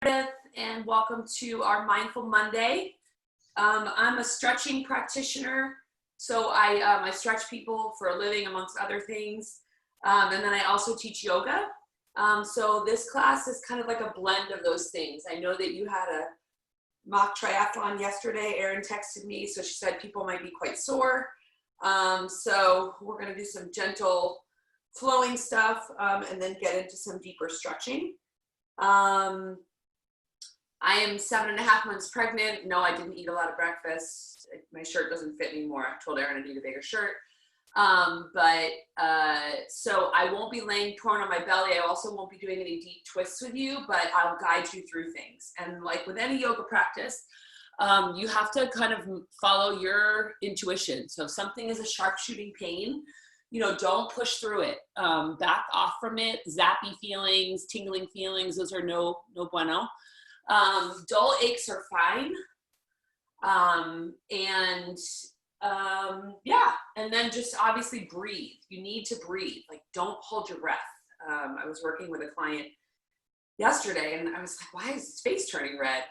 Meredith, and welcome to our Mindful Monday. I'm a stretching practitioner, so I stretch people for a living, amongst other things, and then I also teach yoga. So this class is kind of like a blend of those things. I know that you had a mock triathlon yesterday. Erinne texted me, so she said people might be quite sore. So we're going to do some gentle flowing stuff and then get into some deeper stretching. I am 7.5 months pregnant. No, I didn't eat a lot of breakfast. My shirt doesn't fit anymore. I told Erinne I need a bigger shirt. So I won't be laying prone on my belly. I also won't be doing any deep twists with you, but I'll guide you through things. And like with any yoga practice, you have to kind of follow your intuition. So if something is a sharp shooting pain, don't push through it. Back off from it. Zappy feelings, tingling feelings, those are no bueno. Dull aches are fine. And then just obviously breathe. You need to breathe. Like, don't hold your breath. I was working with a client yesterday and I was like, why is his face turning red?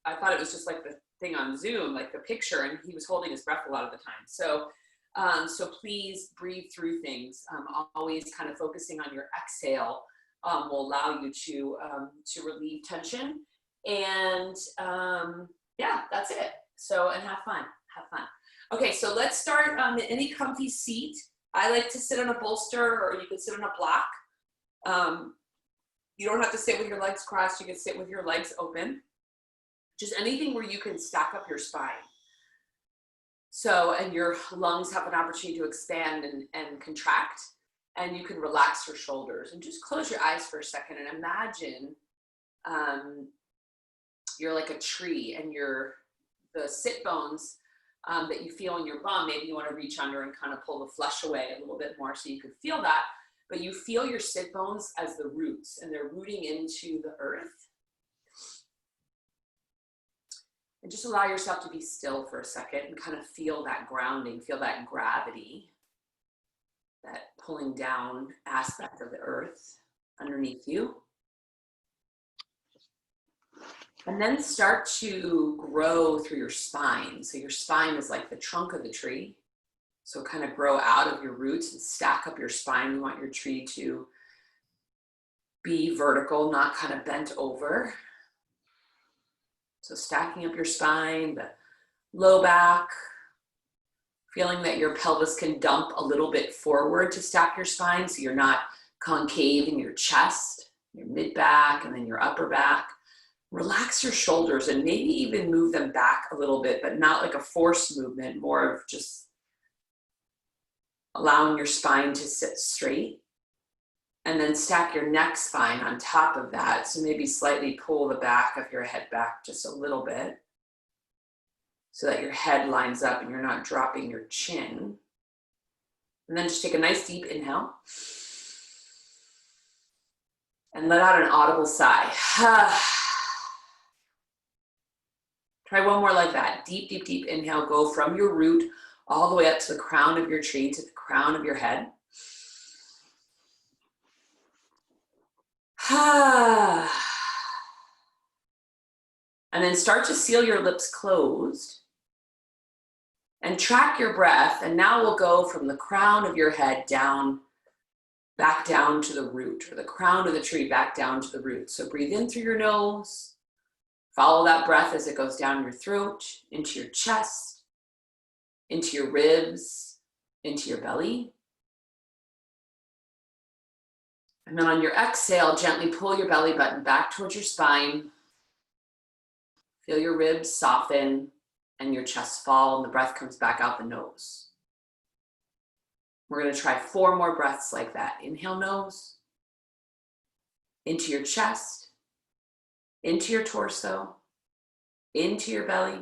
I thought it was just like the thing on Zoom, like the picture, and he was holding his breath a lot of the time. So please breathe through things. Always kind of focusing on your exhale will allow you to relieve tension. And that's it. So, and have fun. Okay, so let's start in any comfy seat. I like to sit on a bolster, or you can sit on a block. You don't have to sit with your legs crossed. You can sit with your legs open. Just anything where you can stack up your spine. So, and your lungs have an opportunity to expand and contract, and you can relax your shoulders and just close your eyes for a second and imagine you're like a tree, and the sit bones that you feel in your bum, maybe you want to reach under and kind of pull the flesh away a little bit more so you can feel that, but you feel your sit bones as the roots, and they're rooting into the earth. And just allow yourself to be still for a second and kind of feel that grounding, feel that gravity, that pulling down aspect of the earth underneath you. And then start to grow through your spine. So your spine is like the trunk of the tree. So kind of grow out of your roots and stack up your spine. You want your tree to be vertical, not kind of bent over. So stacking up your spine, the low back, feeling that your pelvis can dump a little bit forward to stack your spine so you're not concave in your chest, your mid back, and then your upper back. Relax your shoulders and maybe even move them back a little bit, but not like a forced movement, more of just allowing your spine to sit straight. And then stack your neck spine on top of that. So maybe slightly pull the back of your head back just a little bit so that your head lines up and you're not dropping your chin. And then just take a nice deep inhale. And let out an audible sigh. Try one more like that. Deep, deep, deep inhale. Go from your root all the way up to the crown of your tree, to the crown of your head. And then start to seal your lips closed and track your breath. And now we'll go from the crown of your head down, back down to the root, or the crown of the tree back down to the root. So breathe in through your nose. Follow that breath as it goes down your throat, into your chest, into your ribs, into your belly. And then on your exhale, gently pull your belly button back towards your spine. Feel your ribs soften and your chest fall, and the breath comes back out the nose. We're going to try 4 more breaths like that. Inhale, nose, into your chest, into your torso, into your belly,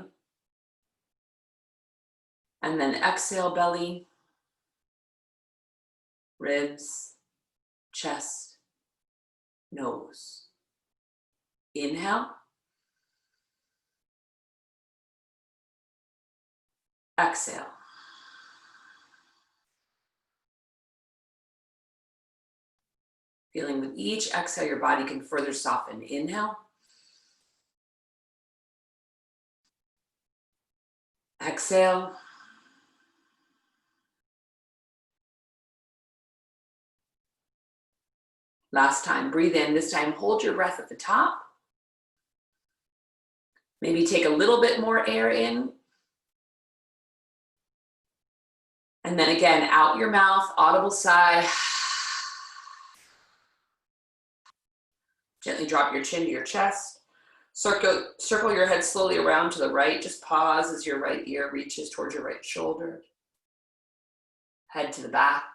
and then exhale, belly, ribs, chest, nose. Inhale, exhale. Feeling with each exhale, your body can further soften. Inhale. Exhale. Last time, breathe in. This time, hold your breath at the top. Maybe take a little bit more air in. And then again, out your mouth, audible sigh. Gently drop your chin to your chest. Circle your head slowly around to the right. Just pause as your right ear reaches towards your right shoulder. Head to the back.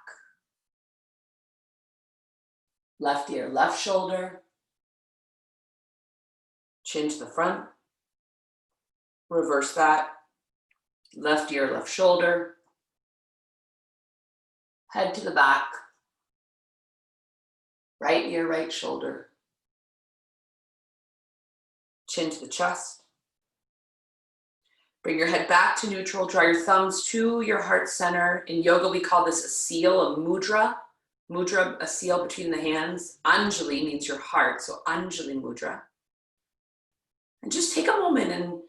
Left ear, left shoulder. Chin to the front. Reverse that. Left ear, left shoulder. Head to the back. Right ear, right shoulder. Chin to the chest. Bring your head back to neutral. Draw your thumbs to your heart center. In yoga, we call this a seal, a mudra. Mudra, a seal between the hands. Anjali means your heart, so Anjali mudra. And just take a moment and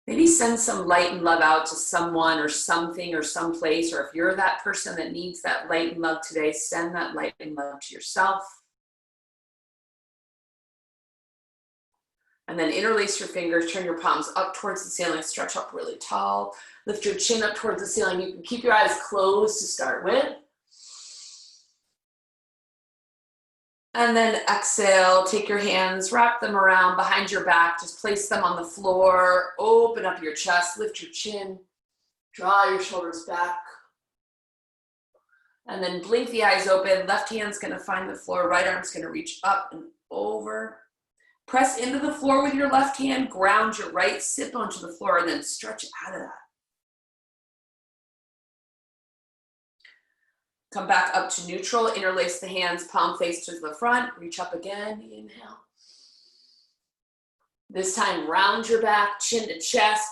maybe send some light and love out to someone or something or someplace, or if you're that person that needs that light and love today, send that light and love to yourself. And then interlace your fingers, turn your palms up towards the ceiling, stretch up really tall, lift your chin up towards the ceiling. You can keep your eyes closed to start with. And then exhale, take your hands, wrap them around behind your back, just place them on the floor, open up your chest, lift your chin, draw your shoulders back. And then blink the eyes open, left hand's gonna find the floor, right arm's gonna reach up and over. Press into the floor with your left hand, ground your right sit bone to the floor, and then stretch out of that. Come back up to neutral, interlace the hands, palm face to the front, reach up again, inhale. This time, round your back, chin to chest.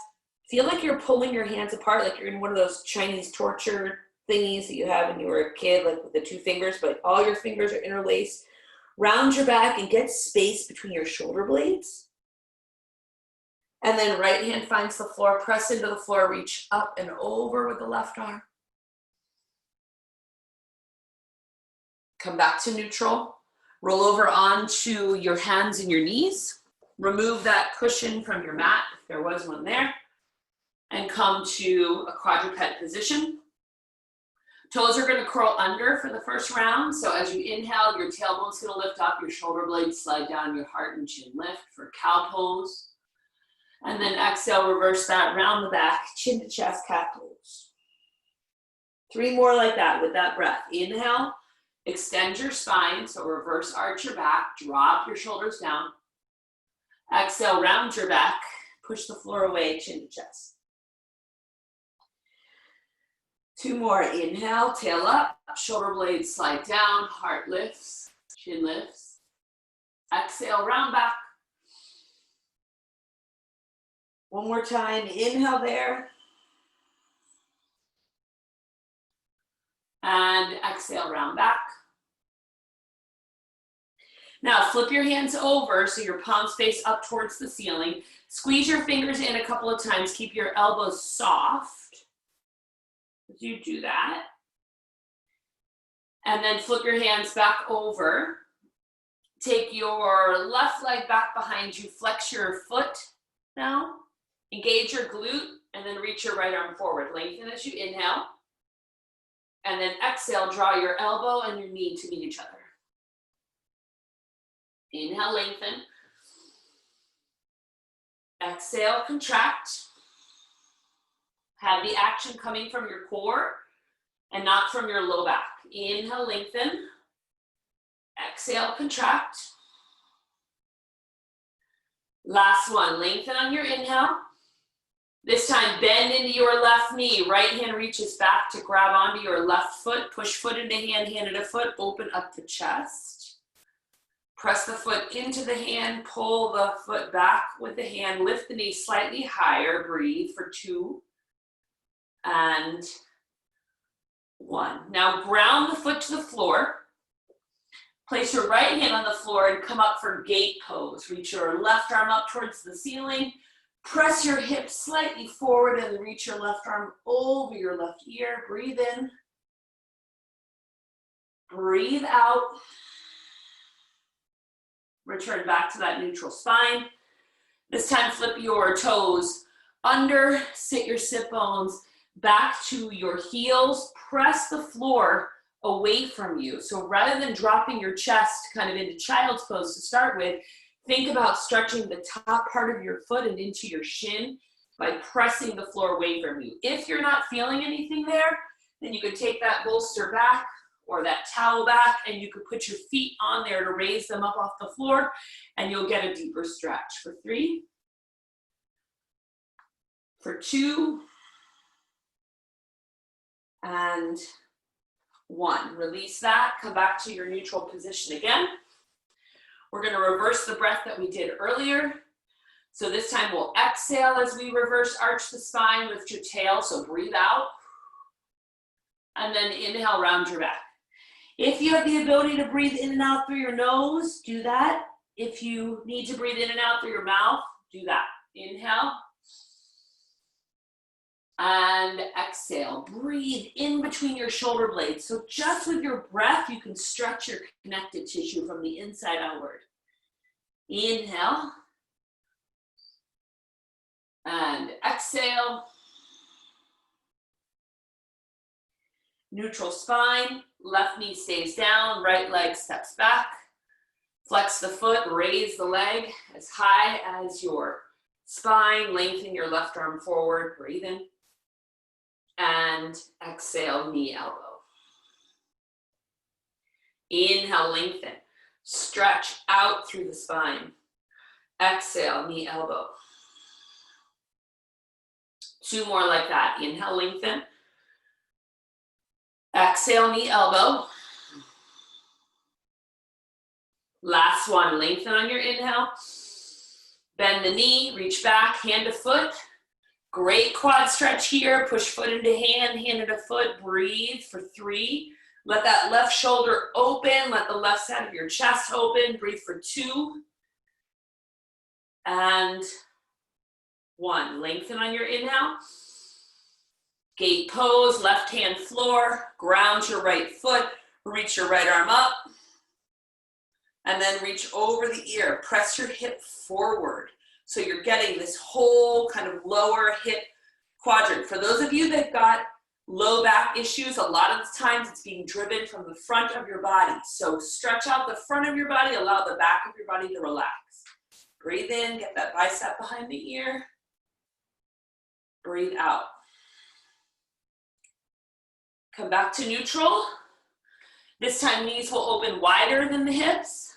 Feel like you're pulling your hands apart, like you're in one of those Chinese torture thingies that you have when you were a kid, like with the two fingers, but all your fingers are interlaced. Round your back and get space between your shoulder blades. And then right hand finds the floor, press into the floor, reach up and over with the left arm. Come back to neutral. Roll over onto your hands and your knees. Remove that cushion from your mat, if there was one there, and come to a quadruped position. Toes are gonna curl under for the first round. So as you inhale, your tailbone's gonna lift up, your shoulder blades slide down, your heart and chin lift for cow pose. And then exhale, reverse that, round the back, chin to chest, cat pose. 3 more like that with that breath. Inhale, extend your spine, so reverse arch your back, drop your shoulders down. Exhale, round your back, push the floor away, chin to chest. 2 more, inhale, tail up, shoulder blades slide down, heart lifts, chin lifts. Exhale, round back. 1 more time, inhale there. And exhale, round back. Now flip your hands over so your palms face up towards the ceiling. Squeeze your fingers in a couple of times, keep your elbows soft. As you do that. And then flip your hands back over. Take your left leg back behind you, flex your foot now. Engage your glute, and then reach your right arm forward. Lengthen as you inhale. And then exhale, draw your elbow and your knee to meet each other. Inhale, lengthen. Exhale, contract. Have the action coming from your core and not from your low back. Inhale, lengthen. Exhale, contract. Last one, lengthen on your inhale. This time, bend into your left knee. Right hand reaches back to grab onto your left foot. Push foot into hand, hand into foot. Open up the chest. Press the foot into the hand. Pull the foot back with the hand. Lift the knee slightly higher. Breathe for 2 and 1. Now ground the foot to the floor. Place your right hand on the floor and come up for gate pose. Reach your left arm up towards the ceiling. Press your hips slightly forward and reach your left arm over your left ear. Breathe in. Breathe out. Return back to that neutral spine. This time flip your toes under, sit your sit bones back to your heels. Press the floor away from you. So rather than dropping your chest kind of into child's pose to start with, think about stretching the top part of your foot and into your shin by pressing the floor away from you. If you're not feeling anything there, then you could take that bolster back or that towel back and you could put your feet on there to raise them up off the floor and you'll get a deeper stretch. For 3, for 2, and 1. Release that, come back to your neutral position again. We're gonna reverse the breath that we did earlier. So this time we'll exhale as we reverse arch the spine, lift your tail, so breathe out. And then inhale, round your back. If you have the ability to breathe in and out through your nose, do that. If you need to breathe in and out through your mouth, do that. Inhale. And exhale. Breathe in between your shoulder blades. So just with your breath, you can stretch your connective tissue from the inside outward. Inhale. And exhale. Neutral spine, left knee stays down, right leg steps back. Flex the foot, raise the leg as high as your spine, lengthen your left arm forward, breathe in. And exhale, knee, elbow. Inhale, lengthen. Stretch out through the spine. Exhale, knee, elbow. 2 more like that. Inhale, lengthen. Exhale, knee, elbow. Last one, lengthen on your inhale. Bend the knee, reach back, hand to foot. Great quad stretch here. Push foot into hand, hand into foot. Breathe for 3. Let that left shoulder open. Let the left side of your chest open. Breathe for 2. And 1. Lengthen on your inhale. Gate pose, left hand floor. Ground your right foot. Reach your right arm up. And then reach over the ear. Press your hip forward. So you're getting this whole kind of lower hip quadrant. For those of you that got low back issues, a lot of the times it's being driven from the front of your body. So stretch out the front of your body, allow the back of your body to relax. Breathe in, get that bicep behind the ear. Breathe out. Come back to neutral. This time knees will open wider than the hips.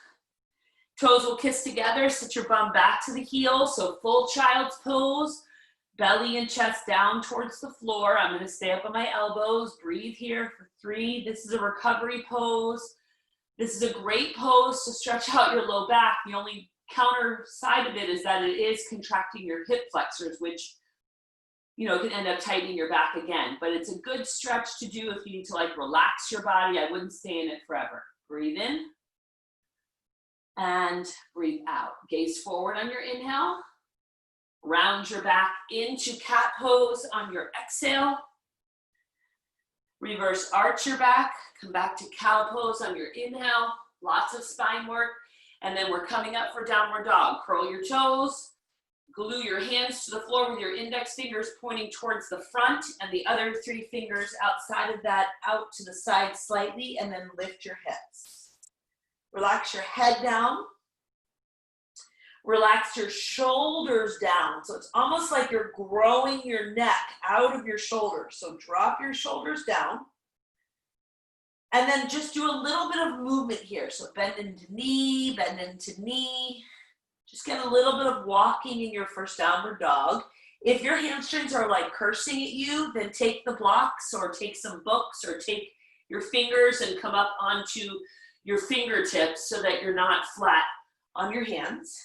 Toes will kiss together, sit your bum back to the heel, so full child's pose, belly and chest down towards the floor. I'm gonna stay up on my elbows, breathe here for 3. This is a recovery pose. This is a great pose to stretch out your low back. The only counter side of it is that it is contracting your hip flexors, which can end up tightening your back again. But it's a good stretch to do if you need to relax your body. I wouldn't stay in it forever. Breathe in. And breathe out. Gaze forward on your inhale. Round your back into cat pose on your exhale. Reverse arch your back. Come back to cow pose on your inhale. Lots of spine work. And then we're coming up for downward dog. Curl your toes. Glue your hands to the floor with your index fingers pointing towards the front and the other 3 fingers outside of that out to the side slightly, and then lift your hips. Relax your head down. Relax your shoulders down. So it's almost like you're growing your neck out of your shoulders. So drop your shoulders down. And then just do a little bit of movement here. So bend into knee, bend into knee. Just get a little bit of walking in your first downward dog. If your hamstrings are cursing at you, then take the blocks or take some books or take your fingers and come up onto your fingertips so that you're not flat on your hands.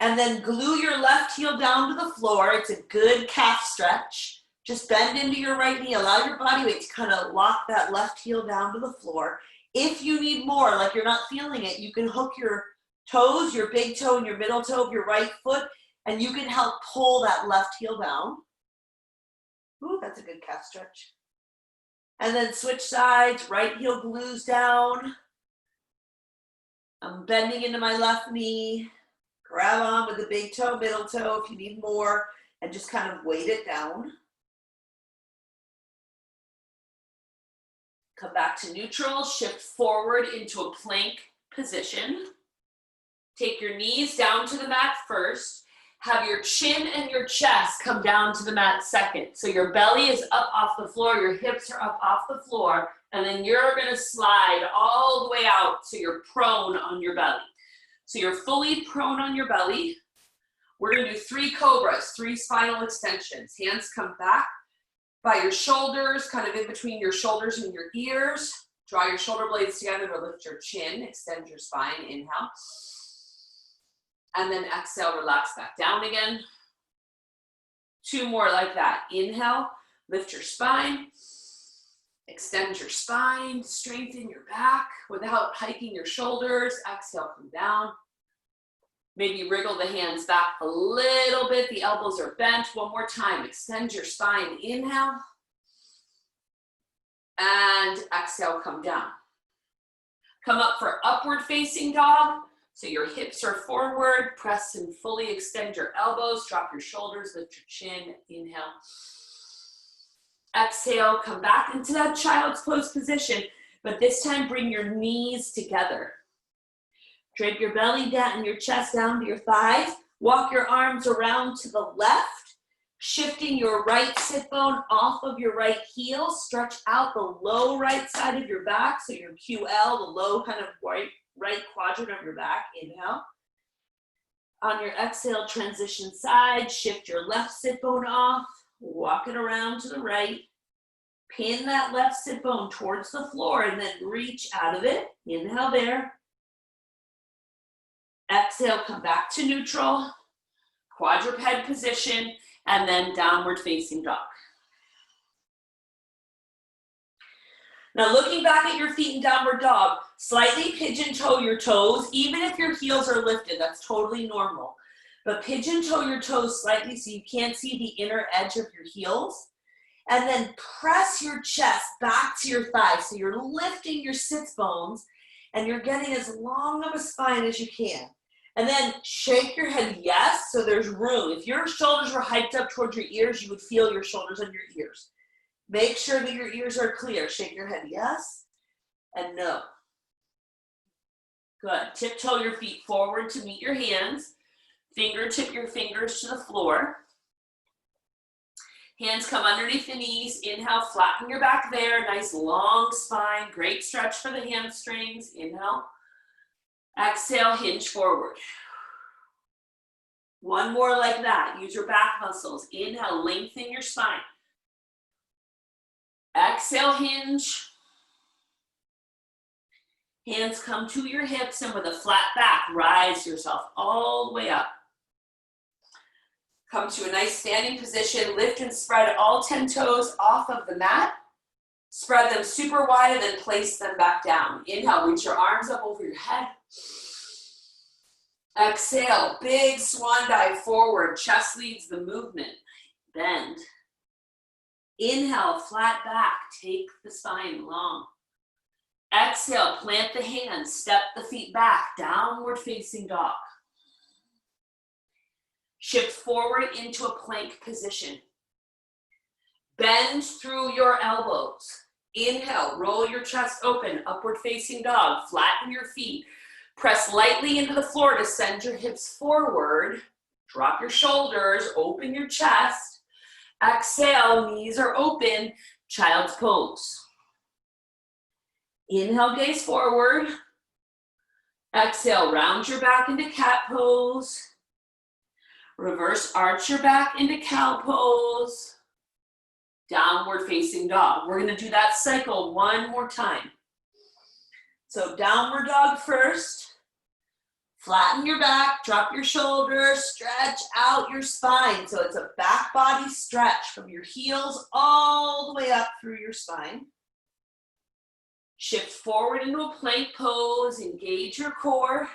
And then glue your left heel down to the floor. It's a good calf stretch. Just bend into your right knee. Allow your body weight to kind of lock that left heel down to the floor. If you need more, you're not feeling it, you can hook your toes, your big toe and your middle toe of your right foot, and you can help pull that left heel down. Ooh, that's a good calf stretch. And then switch sides, right heel glues down. I'm bending into my left knee. Grab on with the big toe, middle toe if you need more, and just kind of weight it down. Come back to neutral, shift forward into a plank position. Take your knees down to the mat first. Have your chin and your chest come down to the mat second. So your belly is up off the floor, your hips are up off the floor, and then you're gonna slide all the way out so you're prone on your belly. So you're fully prone on your belly. We're gonna do 3 cobras, 3 spinal extensions. Hands come back by your shoulders, kind of in between your shoulders and your ears. Draw your shoulder blades together to lift your chin, extend your spine, inhale. And then exhale, relax back down again. 2 more like that. Inhale, lift your spine, extend your spine, strengthen your back without hiking your shoulders. Exhale, come down. Maybe wriggle the hands back a little bit. The elbows are bent. One more time. Extend your spine. Inhale. And exhale, come down. Come up for upward facing dog. So your hips are forward. Press and fully extend your elbows. Drop your shoulders. Lift your chin. Inhale. Exhale. Come back into that child's pose position. But this time, bring your knees together. Drape your belly down and your chest down to your thighs. Walk your arms around to the left, shifting your right sit bone off of your right heel. Stretch out the low right side of your back, so your QL, the low kind of right quadrant of your back. Inhale. On your exhale, transition side, shift your left sit bone off, walk it around to the right. Pin that left sit bone towards the floor and then reach out of it. Inhale there. Exhale, come back to neutral, quadruped position, and then downward facing dog. Now looking back at your feet in downward dog, slightly pigeon toe your toes, even if your heels are lifted, that's totally normal. But pigeon toe your toes slightly so you can't see the inner edge of your heels. And then press your chest back to your thighs. So you're lifting your sits bones and you're getting as long of a spine as you can. And then shake your head yes, so there's room. If your shoulders were hiked up towards your ears, you would feel your shoulders on your ears. Make sure that your ears are clear. Shake your head yes and no. Good. Tiptoe your feet forward to meet your hands. Fingertip your fingers to the floor. Hands come underneath the knees. Inhale, flatten your back there. Nice long spine. Great stretch for the hamstrings. Inhale. Exhale, hinge forward. One more like that. Use your back muscles. Inhale, lengthen your spine. Exhale, hinge. Hands come to your hips, and with a flat back, rise yourself all the way up. Come to a nice standing position. Lift and spread all 10 toes off of the mat. Spread them super wide and then place them back down. Inhale, reach your arms up over your head. Exhale, big swan dive forward. Chest leads the movement. Bend. Inhale, flat back. Take the spine long. Exhale, plant the hands. Step the feet back. Downward facing dog. Shift forward into a plank position. Bend through your elbows. Inhale, roll your chest open, upward facing dog. Flatten your feet. Press lightly into the floor to send your hips forward. Drop your shoulders, open your chest. Exhale, knees are open, child's pose. Inhale, gaze forward. Exhale, round your back into cat pose. Reverse arch your back into cow pose. Downward facing dog. We're gonna do that cycle one more time. So downward dog first. Flatten your back, drop your shoulders, stretch out your spine. So it's a back body stretch from your heels all the way up through your spine. Shift forward into a plank pose, engage your core.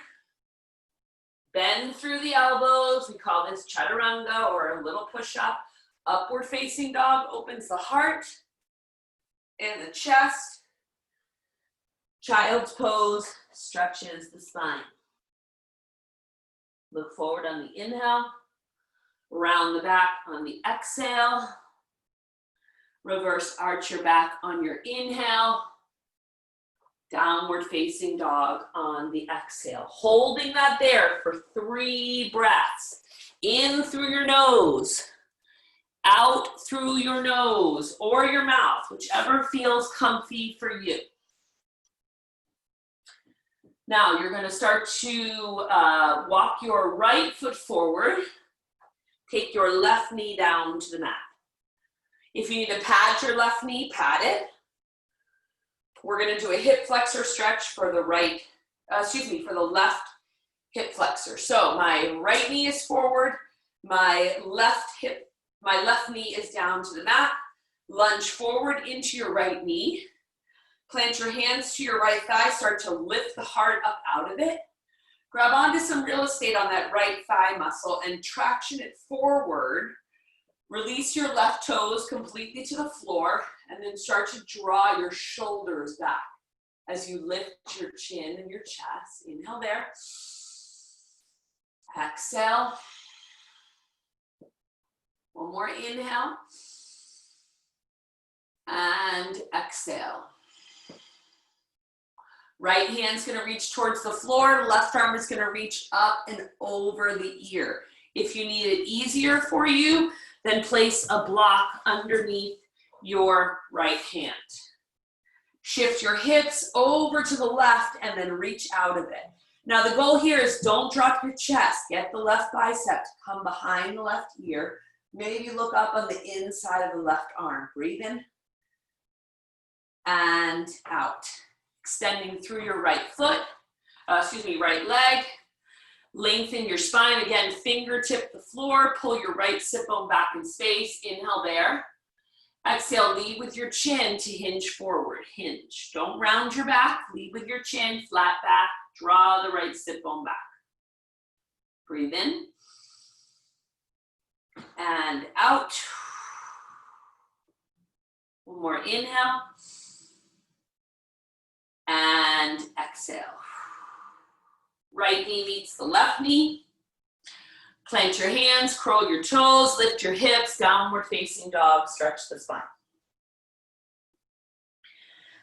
Bend through the elbows. We call this chaturanga or a little push-up. Upward facing dog opens the heart and the chest. Child's pose stretches the spine. Look forward on the inhale. Round the back on the exhale. Reverse arch your back on your inhale. Downward facing dog on the exhale. Holding that there for 3 breaths. In through your nose. Out through your nose or your mouth, whichever feels comfy for you. Now you're going to start to walk your right foot forward. Take your left knee down to the mat. If you need to pad your left knee, pad it. We're going to do a hip flexor stretch for the for the left hip flexor. So my right knee is forward, my left knee is down to the mat. Lunge forward into your right knee. Plant your hands to your right thigh. Start to lift the heart up out of it. Grab onto some real estate on that right thigh muscle and traction it forward. Release your left toes completely to the floor and then start to draw your shoulders back as you lift your chin and your chest. Inhale there. Exhale. One more inhale. And exhale. Right hand's gonna reach towards the floor. Left arm is gonna reach up and over the ear. If you need it easier for you, then place a block underneath your right hand. Shift your hips over to the left and then reach out of it. Now the goal here is don't drop your chest. Get the left bicep to come behind the left ear. Maybe look up on the inside of the left arm. Breathe in and out. Extending through your right right leg. Lengthen your spine. Again, fingertip the floor. Pull your right sit bone back in space. Inhale there. Exhale, lead with your chin to hinge forward. Hinge. Don't round your back. Lead with your chin, flat back. Draw the right sit bone back. Breathe in. And out. One more inhale. And exhale. Right knee meets the left knee. Plant your hands, curl your toes, lift your hips, downward facing dog, stretch the spine.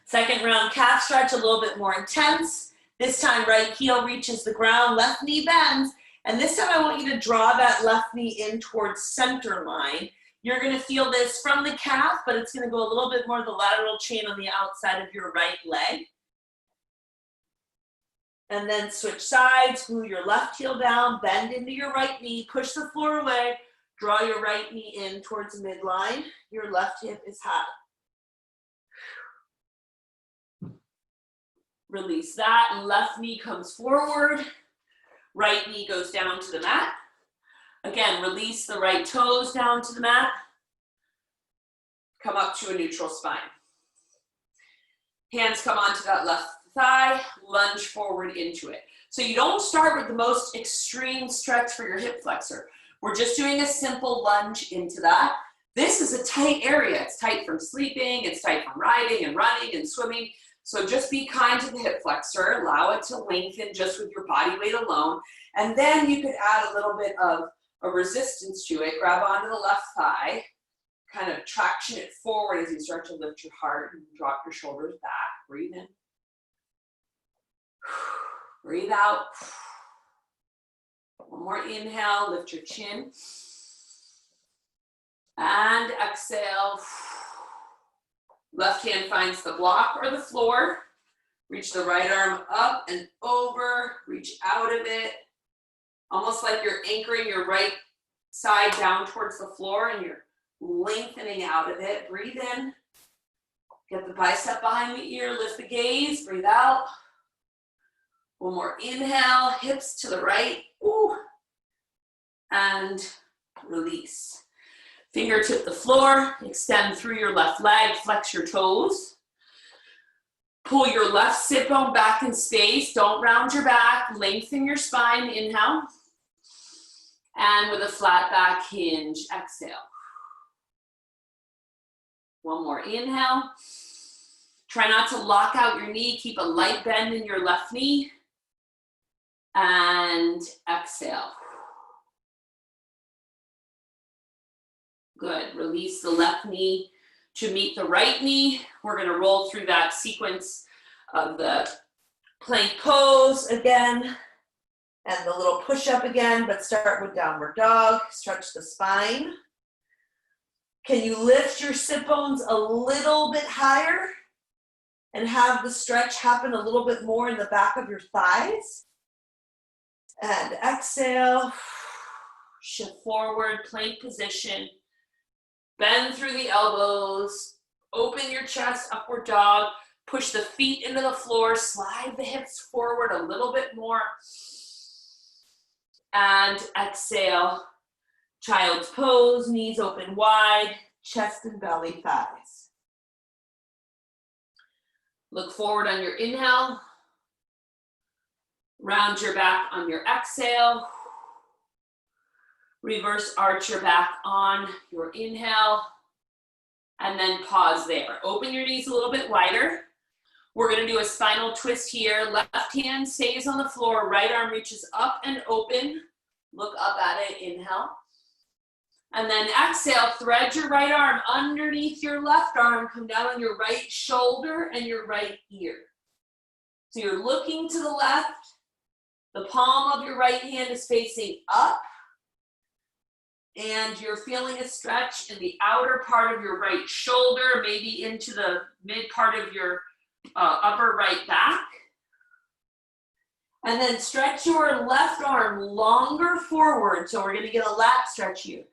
Second round calf stretch, a little bit more intense. This time right heel reaches the ground, left knee bends, and this time I want you to draw that left knee in towards center line. You're gonna feel this from the calf, but it's gonna go a little bit more to the lateral chain on the outside of your right leg. And then switch sides, glue your left heel down, bend into your right knee, push the floor away, draw your right knee in towards midline. Your left hip is high. Release that, and left knee comes forward. Right knee goes down to the mat. Again, release the right toes down to the mat. Come up to a neutral spine. Hands come onto that left thigh, lunge forward into it. So you don't start with the most extreme stretch for your hip flexor. We're just doing a simple lunge into that. This is a tight area. It's tight from sleeping, it's tight from riding and running and swimming. So just be kind to the hip flexor, allow it to lengthen just with your body weight alone. And then you could add a little bit of a resistance to it. Grab onto the left thigh, kind of traction it forward as you start to lift your heart and drop your shoulders back. Breathe in. Breathe out. One more inhale, lift your chin. And exhale. Left hand finds the block or the floor. Reach the right arm up and over. Reach out of it. Almost like you're anchoring your right side down towards the floor and you're lengthening out of it. Breathe in. Get the bicep behind the ear. Lift the gaze. Breathe out. One more inhale, hips to the right, ooh, and release. Fingertip the floor, extend through your left leg, flex your toes. Pull your left sit bone back in space, don't round your back, lengthen your spine, inhale. And with a flat back hinge, exhale. One more, inhale. Try not to lock out your knee, keep a light bend in your left knee. And exhale. Good, release the left knee to meet the right knee. We're gonna roll through that sequence of the plank pose again, and the little push-up again, but start with downward dog. Stretch the spine. Can you lift your sit bones a little bit higher and have the stretch happen a little bit more in the back of your thighs? And exhale, shift forward, plank position. Bend through the elbows, open your chest, upward dog. Push the feet into the floor, slide the hips forward a little bit more. And exhale, child's pose, knees open wide, chest and belly, thighs. Look forward on your inhale. Round your back on your exhale. Reverse arch your back on your inhale. And then pause there. Open your knees a little bit wider. We're gonna do a spinal twist here. Left hand stays on the floor, right arm reaches up and open. Look up at it, inhale. And then exhale, thread your right arm underneath your left arm, come down on your right shoulder and your right ear. So you're looking to the left, the palm of your right hand is facing up, and you're feeling a stretch in the outer part of your right shoulder, maybe into the mid part of your upper right back. And then stretch your left arm longer forward. So we're gonna get a lat stretch here.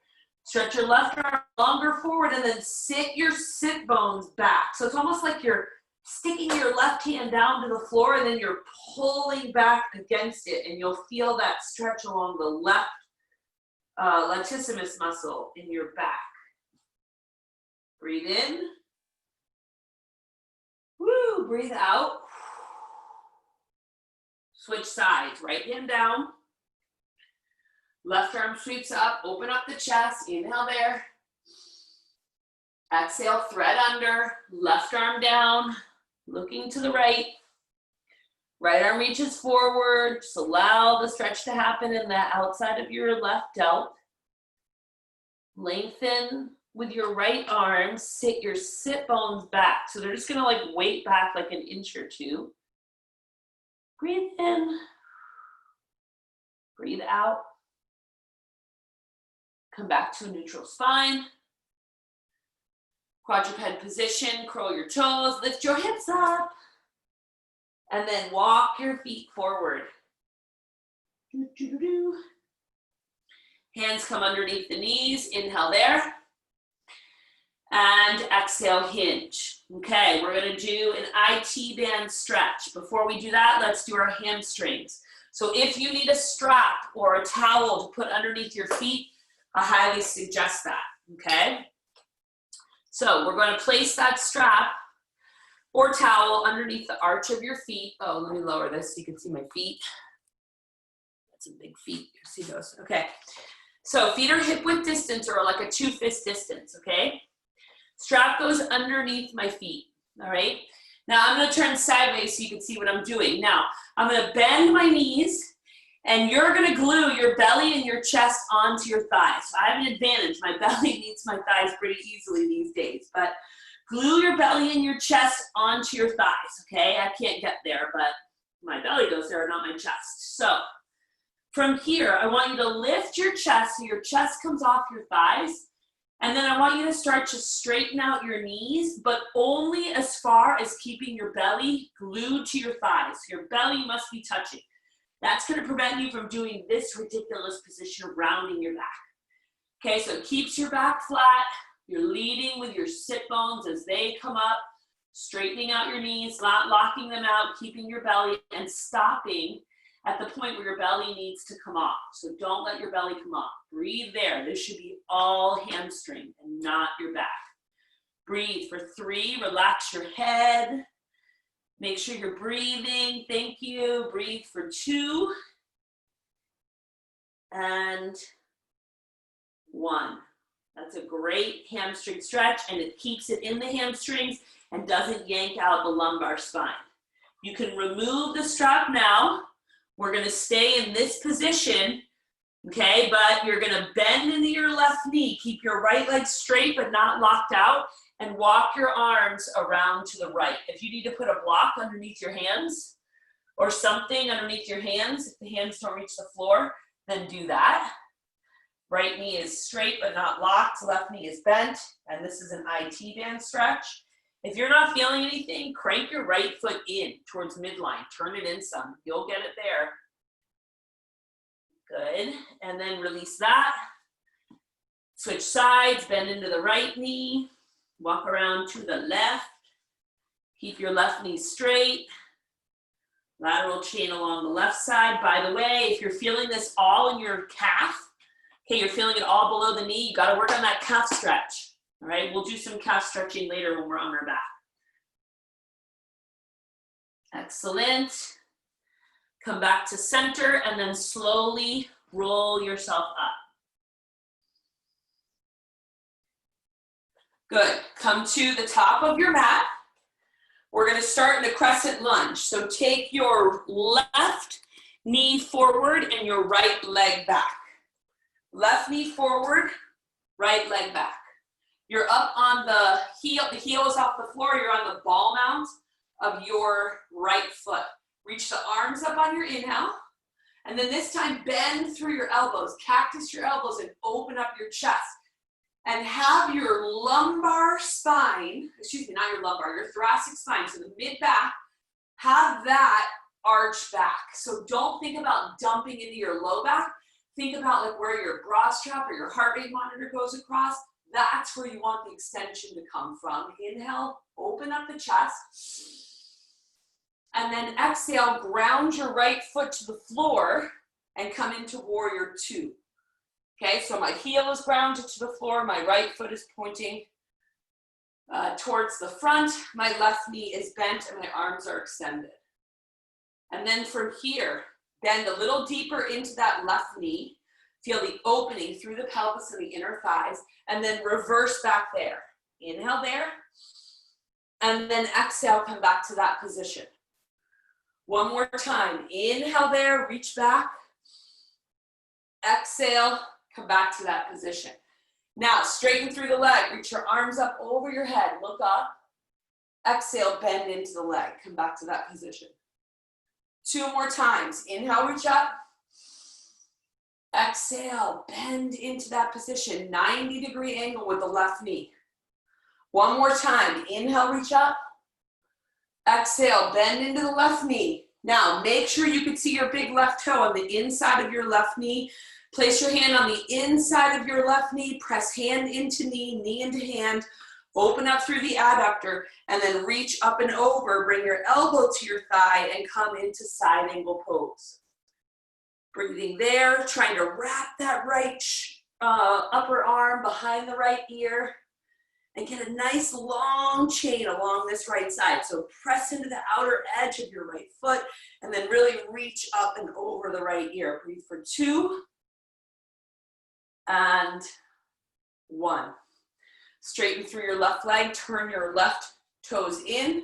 Stretch your left arm longer forward and then sit your sit bones back. So it's almost like you're sticking your left hand down to the floor and then you're pulling back against it, and you'll feel that stretch along the left latissimus muscle in your back. Breathe in. Woo, breathe out. Switch sides, right hand down. Left arm sweeps up, open up the chest, inhale there. Exhale, thread under, left arm down, looking to the right. Right arm reaches forward, just allow the stretch to happen in the outside of your left delt. Lengthen with your right arm, sit your sit bones back. So they're just gonna like weight back like an inch or two. Breathe in, breathe out. Come back to a neutral spine. Quadruped position, curl your toes, lift your hips up. And then walk your feet forward. Hands come underneath the knees, inhale there. And exhale, hinge. Okay, we're gonna do an IT band stretch. Before we do that, let's do our hamstrings. So if you need a strap or a towel to put underneath your feet, I highly suggest that, okay? So we're gonna place that strap or towel underneath the arch of your feet. Oh, let me lower this so you can see my feet. That's a big feet, see those, okay. So feet are hip width distance or like a 2-fist distance, okay? Strap goes underneath my feet, all right? Now I'm gonna turn sideways so you can see what I'm doing. Now, I'm gonna bend my knees and you're gonna glue your belly and your chest onto your thighs. So I have an advantage, my belly meets my thighs pretty easily these days, but glue your belly and your chest onto your thighs, okay? I can't get there, but my belly goes there, not my chest. So from here, I want you to lift your chest so your chest comes off your thighs. And then I want you to start to straighten out your knees, but only as far as keeping your belly glued to your thighs. Your belly must be touching. That's gonna prevent you from doing this ridiculous position of rounding your back. Okay, so it keeps your back flat. You're leading with your sit bones as they come up, straightening out your knees, not locking them out, keeping your belly, and stopping at the point where your belly needs to come off. So don't let your belly come off. Breathe there. This should be all hamstring and not your back. Breathe for 3, relax your head. Make sure you're breathing, thank you. Breathe for 2. And 1. That's a great hamstring stretch, and it keeps it in the hamstrings and doesn't yank out the lumbar spine. You can remove the strap now. We're going to stay in this position, okay, but you're going to bend into your left knee. Keep your right leg straight but not locked out, and walk your arms around to the right. If you need to put a block underneath your hands or something underneath your hands, if the hands don't reach the floor, then do that. Right knee is straight but not locked, left knee is bent, and this is an IT band stretch. If you're not feeling anything, crank your right foot in towards midline. Turn it in some. You'll get it there. Good. And then release that. Switch sides, bend into the right knee. Walk around to the left. Keep your left knee straight. Lateral chain along the left side. By the way, if you're feeling this all in your calf, okay, you're feeling it all below the knee, you got to work on that calf stretch. All right, we'll do some calf stretching later when we're on our back. Excellent. Come back to center and then slowly roll yourself up. Good. Come to the top of your mat. We're going to start in a crescent lunge. So take your left knee forward and your right leg back. Left knee forward, right leg back. You're up on the heel is off the floor, you're on the ball mount of your right foot. Reach the arms up on your inhale, and then this time bend through your elbows, cactus your elbows and open up your chest. And have your lumbar spine, excuse me, not your lumbar, your thoracic spine, so the mid-back, have that arch back. So don't think about dumping into your low back. Think about like where your bra strap or your heart rate monitor goes across. That's where you want the extension to come from. Inhale, open up the chest. And then exhale, ground your right foot to the floor and come into warrior 2. Okay, so my heel is grounded to the floor. My right foot is pointing towards the front. My left knee is bent and my arms are extended. And then from here, bend a little deeper into that left knee. Feel the opening through the pelvis and the inner thighs, and then reverse back there. Inhale there, and then exhale, come back to that position. One more time. Inhale there, reach back. Exhale, come back to that position. Now, straighten through the leg. Reach your arms up over your head. Look up. Exhale, bend into the leg. Come back to that position. 2 more times. Inhale, reach up. Exhale, bend into that position. 90-degree angle with the left knee. 1 more time. Inhale, reach up. Exhale, bend into the left knee. Now, make sure you can see your big left toe on the inside of your left knee. Place your hand on the inside of your left knee. Press hand into knee, knee into hand. Open up through the adductor, and then reach up and over. Bring your elbow to your thigh and come into side angle pose. Breathing there, trying to wrap that right upper arm behind the right ear and get a nice long chain along this right side. So press into the outer edge of your right foot and then really reach up and over the right ear. Breathe for 2 and 1. Straighten through your left leg, turn your left toes in.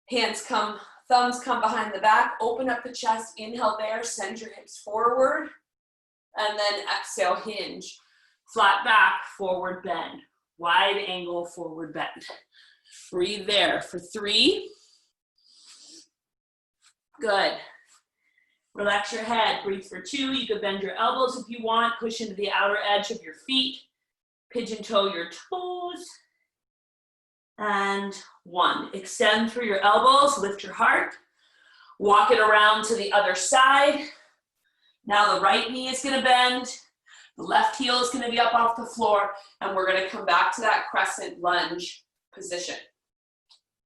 Thumbs come behind the back, open up the chest, inhale there, send your hips forward, and then exhale, hinge. Flat back, forward bend. Wide angle, forward bend. Breathe there for 3. Good. Relax your head, breathe for 2. You could bend your elbows if you want, push into the outer edge of your feet, pigeon toe your toes. And 1. Extend through your elbows, lift your heart. Walk it around to the other side. Now the right knee is gonna bend. The left heel is gonna be up off the floor, and we're gonna come back to that crescent lunge position.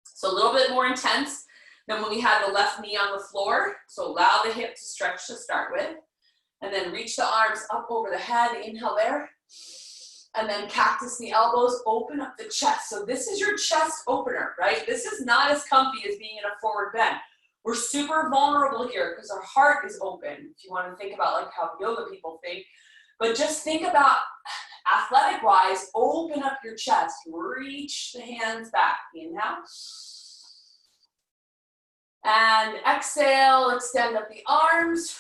So a little bit more intense than when we had the left knee on the floor. So allow the hip to stretch to start with. And then reach the arms up over the head, inhale there. And then cactus the elbows, open up the chest. So this is your chest opener, right? This is not as comfy as being in a forward bend. We're super vulnerable here because our heart is open. If you want to think about like how yoga people think, But just think about athletic-wise, open up your chest, reach the hands back. Inhale. And exhale, extend up the arms.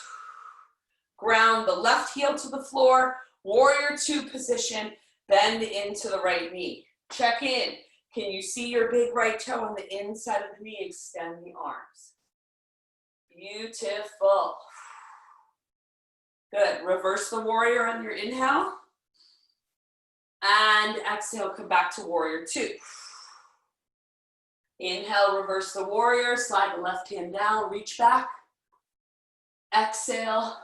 Ground the left heel to the floor. Warrior two position, bend into the right knee. Check in. Can you see your big right toe on the inside of the knee? Extend the arms. Beautiful. Good. Reverse the warrior on your inhale. And exhale, come back to warrior two. Inhale, reverse the warrior, slide the left hand down, reach back. Exhale,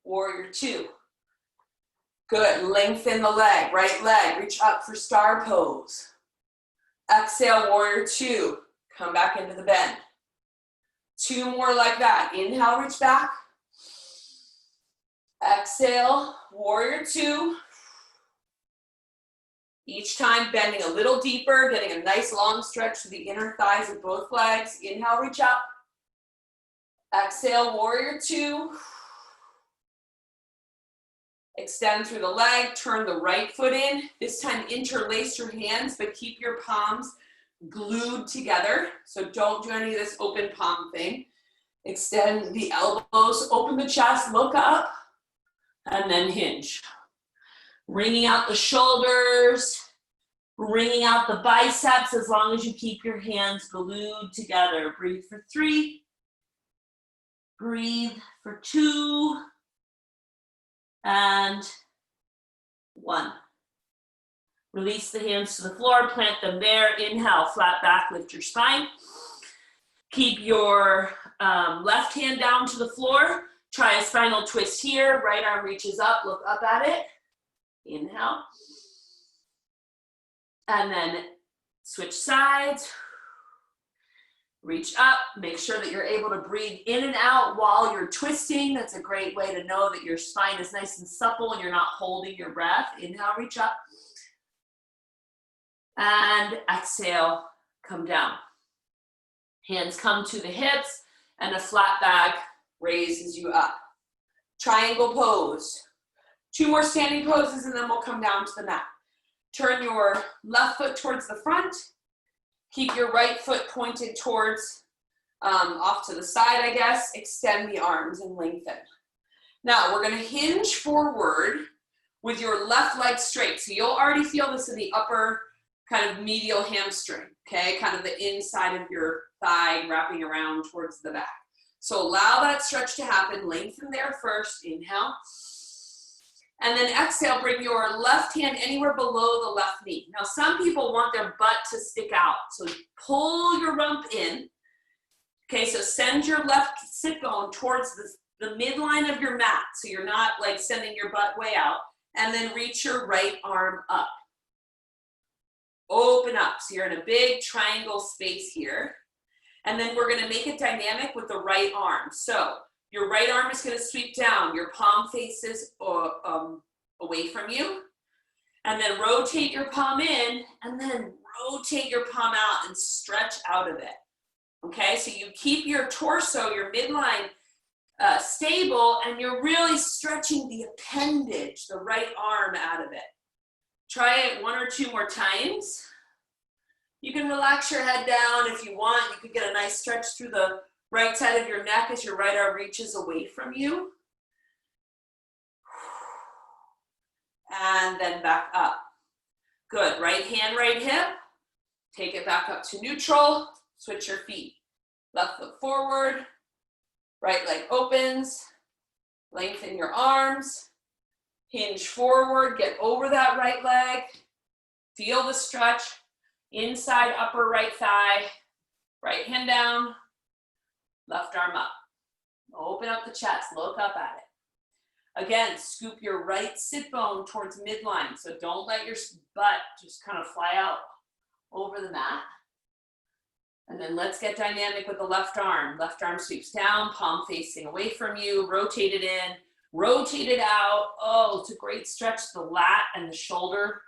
warrior two. Good. Lengthen the leg, right leg, reach up for star pose. Exhale, warrior two. Come back into the bend. Two more like that. Inhale, reach back. Exhale, warrior two. Each time bending a little deeper, getting a nice long stretch to the inner thighs of both legs. Inhale, reach up. Exhale, warrior two. Extend through the leg, turn the right foot in. This time interlace your hands, but keep your palms glued together. So don't do any of this open palm thing. Extend the elbows, open the chest, look up, and then hinge. Wringing out the shoulders, wringing out the biceps as long as you keep your hands glued together. Breathe for 3. Breathe for 2. And 1. Release the hands to the floor, plant them there. Inhale, flat back, lift your spine. Keep your left hand down to the floor. Try a spinal twist here. Right arm reaches up, look up at it. Inhale. And then switch sides. Reach up. Make sure that you're able to breathe in and out while you're twisting. That's a great way to know that your spine is nice and supple and you're not holding your breath. Inhale, reach up. And exhale, come down. Hands come to the hips and a flat back raises you up. Triangle pose. 2 more standing poses and then we'll come down to the mat. Turn your left foot towards the front. Keep your right foot pointed towards, off to the side, I guess. Extend the arms and lengthen. Now we're gonna hinge forward with your left leg straight. So you'll already feel this in the upper kind of medial hamstring, okay? Kind of the inside of your thigh wrapping around towards the back. So allow that stretch to happen. Lengthen there first. Inhale. And then exhale, bring your left hand anywhere below the left knee. Now, some people want their butt to stick out. So pull your rump in. Okay, so send your left sit bone towards the midline of your mat. So you're not like sending your butt way out. And then reach your right arm up. Open up. So you're in a big triangle space here. And then we're gonna make it dynamic with the right arm. So your right arm is going to sweep down. Your palm faces away from you. And then rotate your palm in and then rotate your palm out and stretch out of it. Okay, so you keep your torso, your midline stable, and you're really stretching the appendage, the right arm out of it. Try it 1 or 2 more times. You can relax your head down if you want. You could get a nice stretch through the right side of your neck as your right arm reaches away from you. And then back up. Good. Right hand, right hip. Take it back up to neutral. Switch your feet. Left foot forward. Right leg opens. Lengthen your arms. Hinge forward. Get over that right leg. Feel the stretch. Inside upper right thigh. Right hand down. Left arm up. Open up the chest, look up at it. Again, scoop your right sit bone towards midline. So don't let your butt just kind of fly out over the mat. And then let's get dynamic with the left arm. Left arm sweeps down, palm facing away from you, rotate it in, rotate it out. Oh, it's a great stretch to the lat and the shoulder.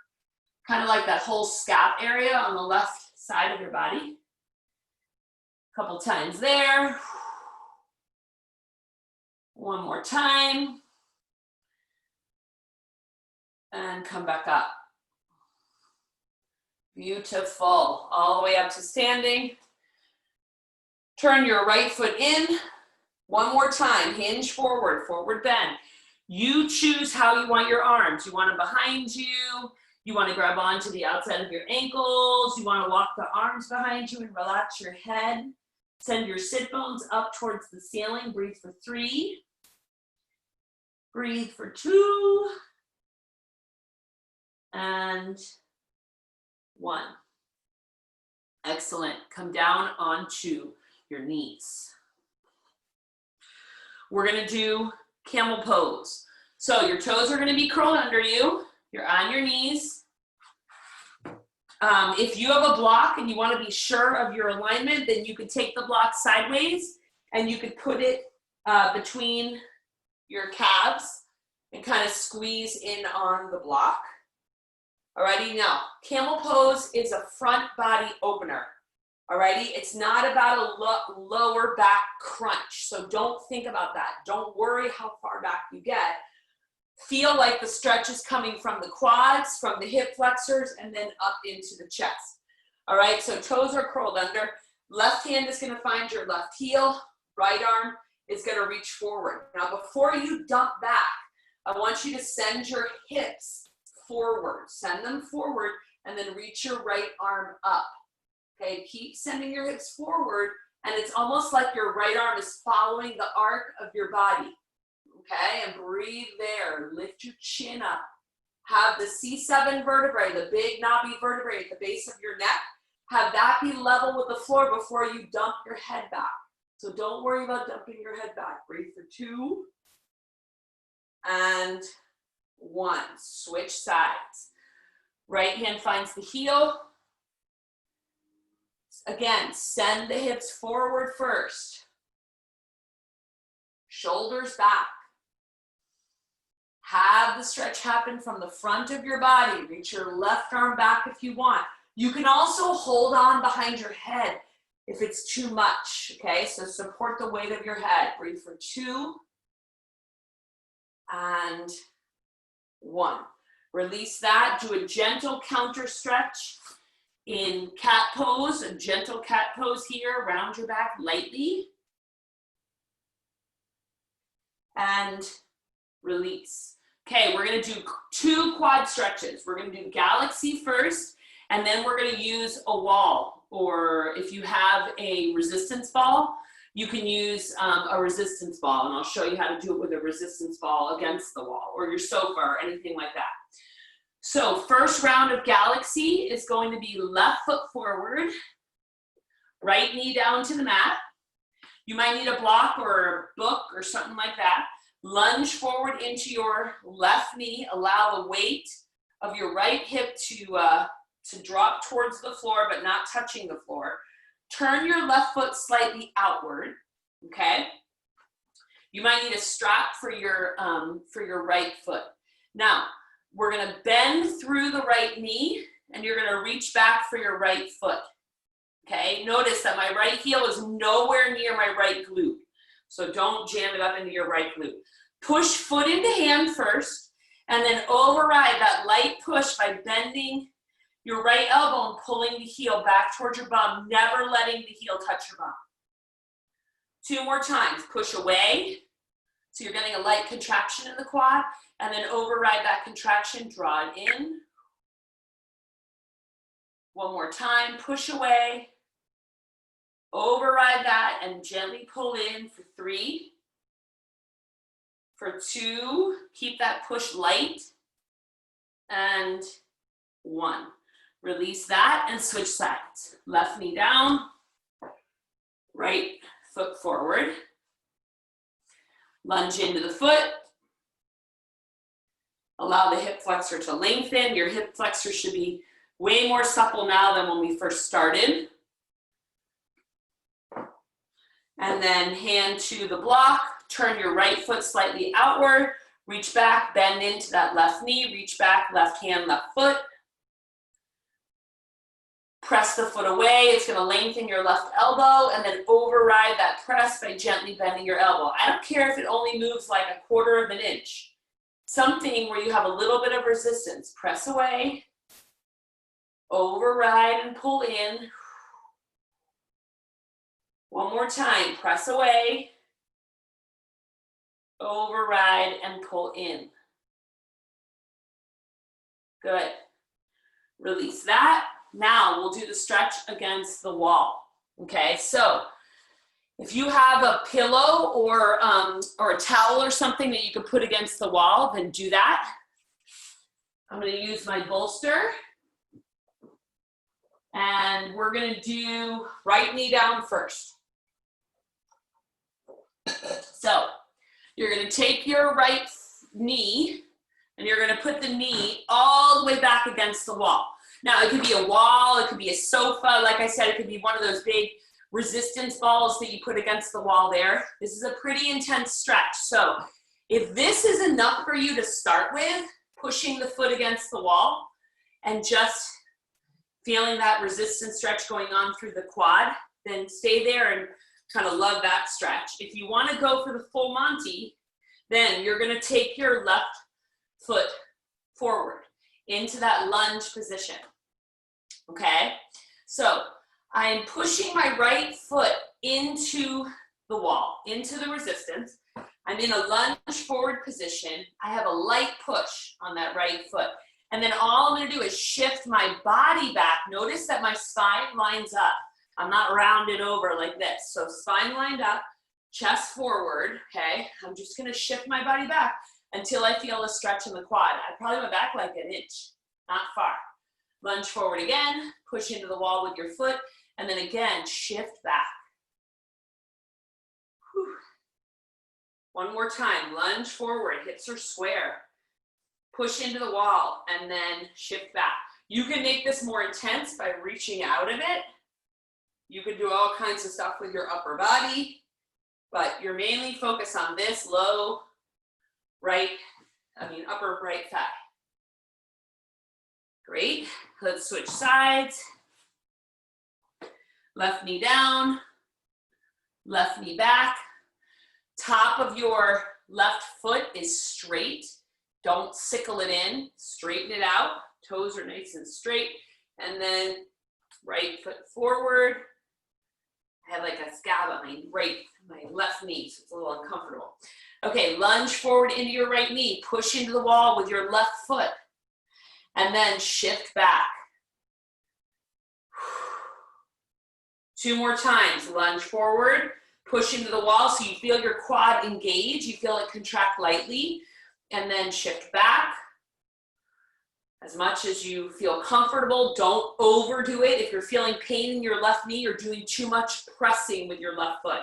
Kind of like that whole scap area on the left side of your body. Couple times there. 1 more time. And come back up. Beautiful. All the way up to standing. Turn your right foot in. One more time. Hinge forward, forward bend. You choose how you want your arms. You want them behind you. You want to grab onto the outside of your ankles. You want to walk the arms behind you and relax your head. Send your sit bones up towards the ceiling. Breathe for 3. Breathe for 2. And 1. Excellent. Come down onto your knees. We're going to do camel pose. So your toes are going to be curled under you. You're on your knees. If you have a block and you want to be sure of your alignment, then you could take the block sideways and you could put it between your calves and kind of squeeze in on the block. Alrighty, now, camel pose is a front body opener. Alrighty, it's not about a lower back crunch, so don't think about that. Don't worry how far back you get. Feel like the stretch is coming from the quads, from the hip flexors, and then up into the chest. Alright, so toes are curled under. Left hand is going to find your left heel. Right arm is going to reach forward. Now, before you dump back, I want you to send your hips forward. Send them forward and then reach your right arm up. Okay, keep sending your hips forward and it's almost like your right arm is following the arc of your body. Okay, and breathe there. Lift your chin up. Have the C7 vertebrae, the big knobby vertebrae at the base of your neck, have that be level with the floor before you dump your head back. So don't worry about dumping your head back. Breathe for 2 and 1. Switch sides. Right hand finds the heel. Again, send the hips forward first. Shoulders back. Have the stretch happen from the front of your body. Reach your left arm back if you want. You can also hold on behind your head if it's too much, okay? So support the weight of your head. Breathe for 2 and 1. Release that. Do a gentle counter stretch in cat pose, a gentle cat pose here. Round your back lightly. And release. Okay, we're going to do 2 quad stretches. We're going to do galaxy first, and then we're going to use a wall, or if you have a resistance ball, you can use a resistance ball, and I'll show you how to do it with a resistance ball against the wall, or your sofa, or anything like that. So first round of galaxy is going to be left foot forward, right knee down to the mat. You might need a block or a book or something like that. Lunge forward into your left knee. Allow the weight of your right hip to drop towards the floor, but not touching the floor. Turn your left foot slightly outward, okay? You might need a strap for your right foot. Now, we're gonna bend through the right knee, and you're gonna reach back for your right foot, okay? Notice that my right heel is nowhere near my right glute, so don't jam it up into your right glute. Push foot into hand first, and then override that light push by bending your right elbow and pulling the heel back towards your bum, never letting the heel touch your bum. 2 more times. Push away, so you're getting a light contraction in the quad, and then override that contraction, draw it in. 1 more time, push away, override that, and gently pull in for 3. For 2, keep that push light, and 1. Release that and switch sides. Left knee down, right foot forward. Lunge into the foot. Allow the hip flexor to lengthen. Your hip flexor should be way more supple now than when we first started. And then hand to the block. Turn your right foot slightly outward. Reach back, bend into that left knee. Reach back, left hand, left foot. Press the foot away. It's going to lengthen your left elbow, and then override that press by gently bending your elbow. I don't care if it only moves like 1/4 of an inch. something where you have a little bit of resistance. Press away, override and pull in. One more time, press away, override and pull in. Good. Release that. Now we'll do the stretch against the wall. Okay, so if you have a pillow or a towel or something that you can put against the wall, then do that. I'm going to use my bolster. And we're going to do right knee down first. So you're going to take your right knee and you're going to put the knee all the way back against the wall. Now it could be a wall, it could be a sofa. Like I said, it could be one of those big resistance balls that you put against the wall there. This is a pretty intense stretch. So if this is enough for you to start with, pushing the foot against the wall and just feeling that resistance stretch going on through the quad, then stay there and kind of love that stretch. If you want to go for the full Monty, then you're going to take your left foot forward into that lunge position. Okay? So I'm pushing my right foot into the wall, into the resistance. I'm in a lunge forward position. I have a light push on that right foot. And then all I'm going to do is shift my body back. Notice that my spine lines up. I'm not rounded over like this. So spine lined up, chest forward, okay? I'm just going to shift my body back until I feel a stretch in the quad. I probably went back like an inch, not far. Lunge forward again, push into the wall with your foot, and then again, shift back. Whew. One more time, lunge forward, hips are square. Push into the wall, and then shift back. You can make this more intense by reaching out of it. You can do all kinds of stuff with your upper body, but you're mainly focused on this low upper right thigh. Great. Let's switch sides. Left knee down, left knee back. Top of your left foot is straight. Don't sickle it in, straighten it out. Toes are nice and straight. And then right foot forward. I have like a scab on my left knee, so it's a little uncomfortable. Okay, lunge forward into your right knee. Push into the wall with your left foot. And then shift back. 2 more times. Lunge forward, push into the wall so you feel your quad engage. You feel it contract lightly. And then shift back. As much as you feel comfortable, don't overdo it. If you're feeling pain in your left knee, you're doing too much pressing with your left foot.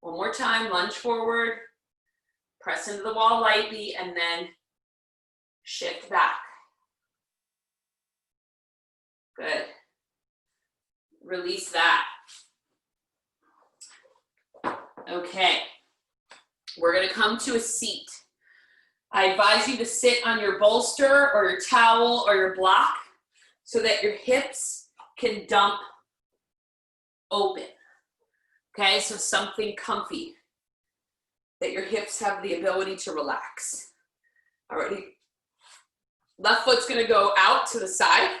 One more time, lunge forward, press into the wall lightly, and then shift back. Good. Release that. Okay. We're going to come to a seat. I advise you to sit on your bolster or your towel or your block so that your hips can dump open. Okay, so something comfy that your hips have the ability to relax. Alrighty. Left foot's gonna go out to the side.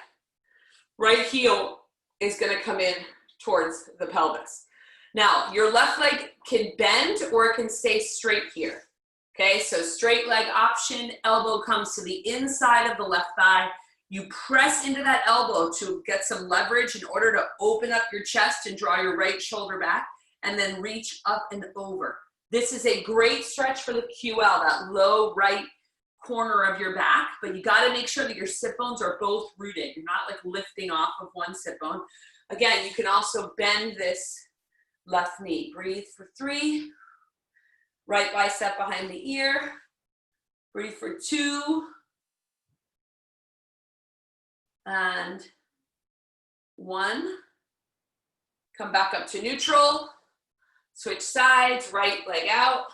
Right heel is gonna come in towards the pelvis. Now, your left leg can bend or it can stay straight here. Okay, so straight leg option, elbow comes to the inside of the left thigh. You press into that elbow to get some leverage in order to open up your chest and draw your right shoulder back, and then reach up and over. This is a great stretch for the QL, that low right corner of your back, but you gotta make sure that your sit bones are both rooted. You're not like lifting off of one sit bone. Again, you can also bend this left knee. Breathe for 3. Right bicep behind the ear. Breathe for 2. And 1. Come back up to neutral. Switch sides, right leg out.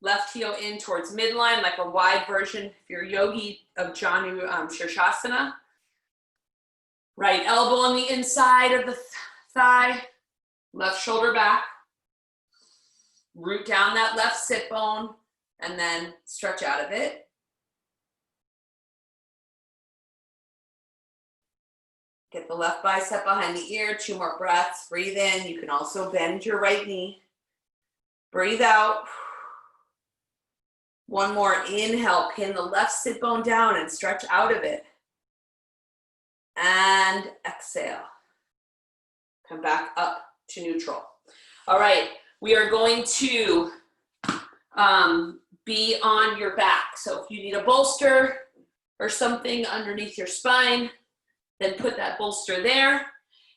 Left heel in towards midline, like a wide version, if you're a yogi, of Janu Shirshasana. Right elbow on the inside of the thigh. Left shoulder back. Root down that left sit bone and then stretch out of it. Get the left bicep behind the ear, 2 more breaths. Breathe in. You can also bend your right knee. Breathe out. 1 more inhale, pin the left sit bone down and stretch out of it. And exhale. Come back up to neutral. All right, we are going to be on your back. So if you need a bolster or something underneath your spine, then put that bolster there.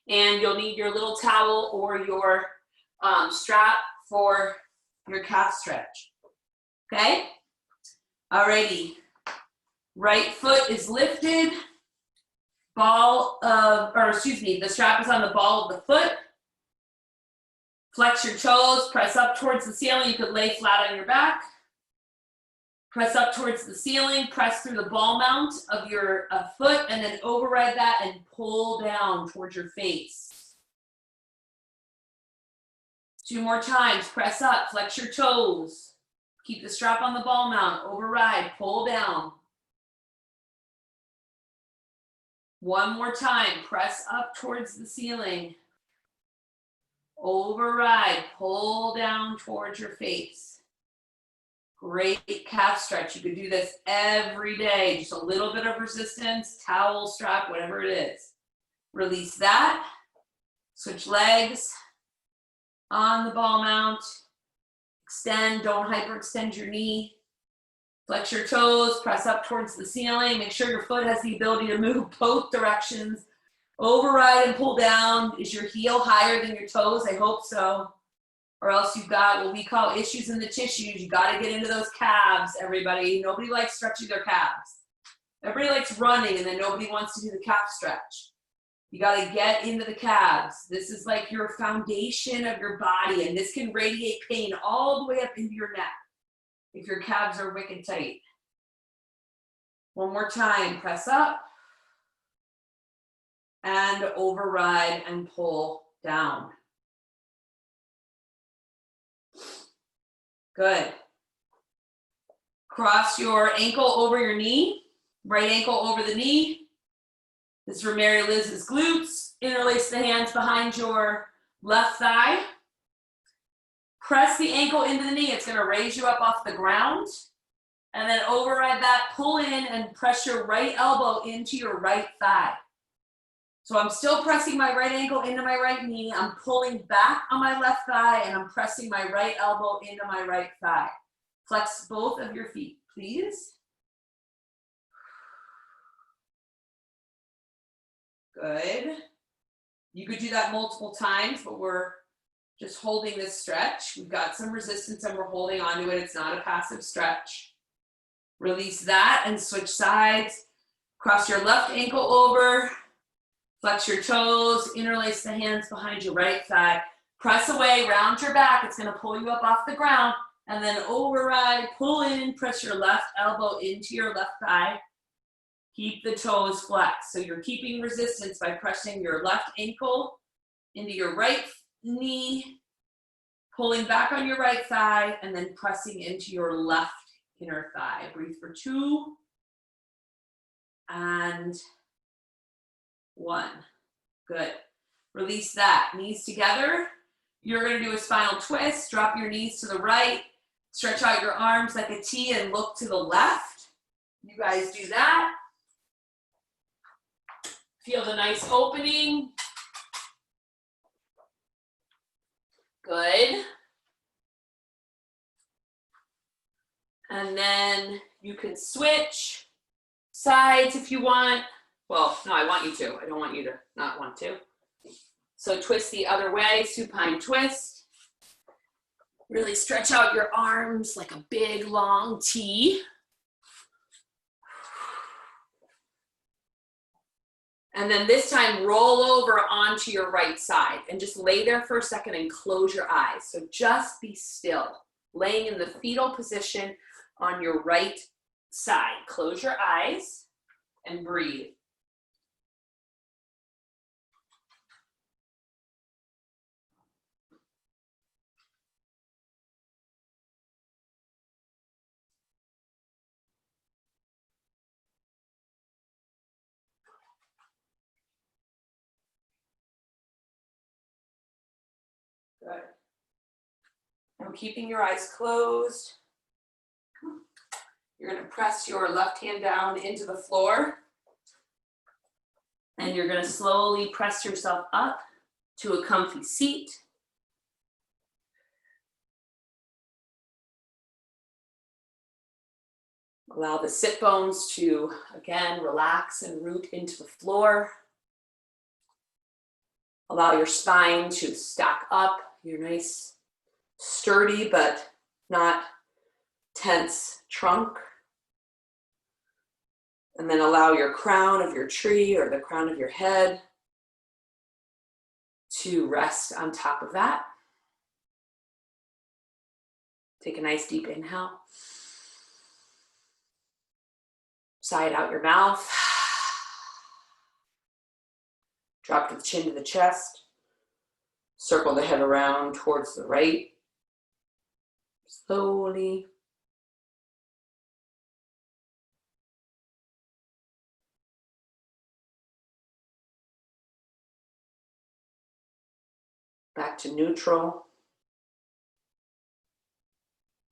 And you'll need your little towel or your strap for your calf stretch. Okay? Alrighty. Right foot is lifted. The strap is on the ball of the foot. Flex your toes, press up towards the ceiling. You could lay flat on your back. Press up towards the ceiling, press through the ball mount of your foot, and then override that and pull down towards your face. 2 more times, press up, flex your toes. Keep the strap on the ball mount, override, pull down. 1 more time, press up towards the ceiling. Override, pull down towards your face. Great calf stretch. You could do this every day. Just a little bit of resistance, towel, strap, whatever it is. Release that. Switch legs on the ball mount. Extend, don't hyperextend your knee. Flex your toes, press up towards the ceiling. Make sure your foot has the ability to move both directions. Override and pull down. Is your heel higher than your toes? I hope so. Or else you've got what we call issues in the tissues. You got to get into those calves, everybody. Nobody likes stretching their calves. Everybody likes running, and then nobody wants to do the calf stretch. You got to get into the calves. This is like your foundation of your body, and this can radiate pain all the way up into your neck if your calves are wicked tight. 1 more time, press up. And override and pull down. Good. Cross your ankle over your knee, right ankle over the knee. This is for Mary Liz's glutes. Interlace the hands behind your left thigh. Press the ankle into the knee. It's going to raise you up off the ground. And then override that, pull in and press your right elbow into your right thigh. So I'm still pressing my right ankle into my right knee. I'm pulling back on my left thigh, and I'm pressing my right elbow into my right thigh. Flex both of your feet, please. Good. You could do that multiple times, but we're just holding this stretch. We've got some resistance and we're holding on to it. It's not a passive stretch. Release that and switch sides. Cross your left ankle over. Flex your toes, interlace the hands behind your right thigh. Press away, round your back. It's going to pull you up off the ground. And then override, pull in, press your left elbow into your left thigh. Keep the toes flexed. So you're keeping resistance by pressing your left ankle into your right knee, pulling back on your right thigh, and then pressing into your left inner thigh. Breathe for 2 and 1. Good. Release that. Knees together. You're going to do a spinal twist. Drop your knees to the right. Stretch out your arms like a T and look to the left. You guys do that. Feel the nice opening. Good. And then you can switch sides if you want. Well, no, I want you to. I don't want you to not want to. So twist the other way, supine twist. Really stretch out your arms like a big, long T. And then this time, roll over onto your right side and just lay there for a second and close your eyes. So just be still, laying in the fetal position on your right side. Close your eyes and breathe. I'm keeping your eyes closed. You're going to press your left hand down into the floor. And you're going to slowly press yourself up to a comfy seat. Allow the sit bones to, again, relax and root into the floor. Allow your spine to stack up. Your nice, sturdy, but not tense trunk. And then allow your crown of your tree or the crown of your head to rest on top of that. Take a nice deep inhale. Sigh it out your mouth. Drop the chin to the chest. Circle the head around towards the right. Slowly. Back to neutral.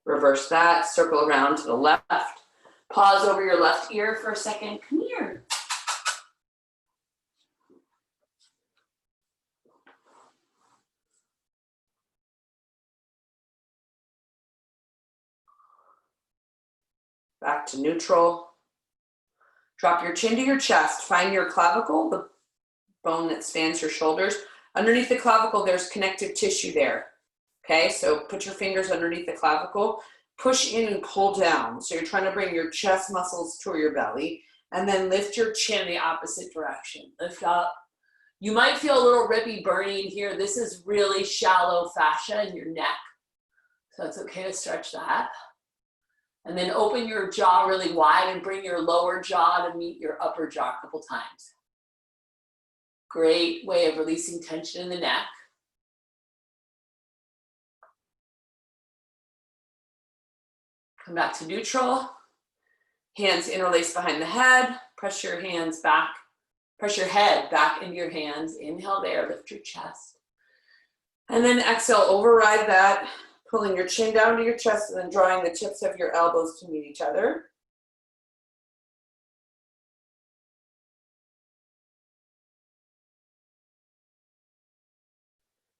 Reverse that. Circle around to the left. Pause over your left ear for a second. Come here. Back to neutral. Drop your chin to your chest. Find your clavicle, the bone that spans your shoulders. Underneath the clavicle, there's connective tissue there. Okay, so put your fingers underneath the clavicle. Push in and pull down. So you're trying to bring your chest muscles toward your belly. And then lift your chin the opposite direction. Lift up. You might feel a little rippy burning here. This is really shallow fascia in your neck. So it's okay to stretch that. And then open your jaw really wide and bring your lower jaw to meet your upper jaw a couple times. Great way of releasing tension in the neck. Come back to neutral. Hands interlaced behind the head. Press your hands back. Press your head back into your hands. Inhale there, lift your chest. And then exhale, override that. Pulling your chin down to your chest and then drawing the tips of your elbows to meet each other.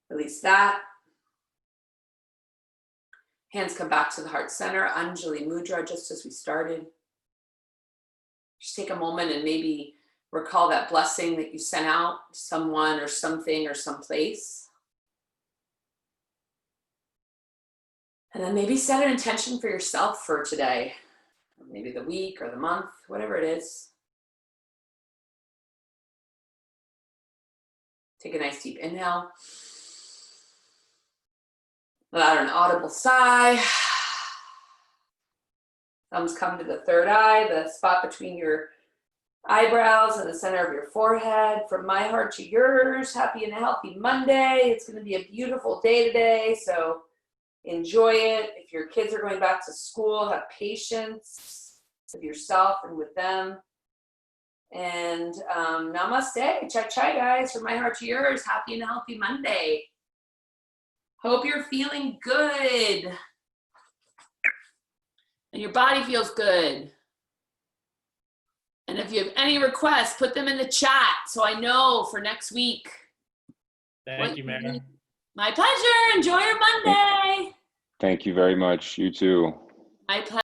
Release that. Hands come back to the heart center, Anjali Mudra, just as we started. Just take a moment and maybe recall that blessing that you sent out to someone or something or someplace. And then maybe set an intention for yourself for today, or maybe the week or the month, whatever it is. Take a nice deep inhale. Let out an audible sigh. Thumbs come to the third eye, the spot between your eyebrows and the center of your forehead. From my heart to yours, happy and healthy Monday. It's going to be a beautiful day today, so enjoy it. If your kids are going back to school, have patience with yourself and with them. And namaste. Chai guys. From my heart to yours, happy and healthy Monday. Hope you're feeling good. And your body feels good. And if you have any requests, put them in the chat so I know for next week. Thank you, Mary. My pleasure. Enjoy your Monday. Thank you very much. You too. My pleasure.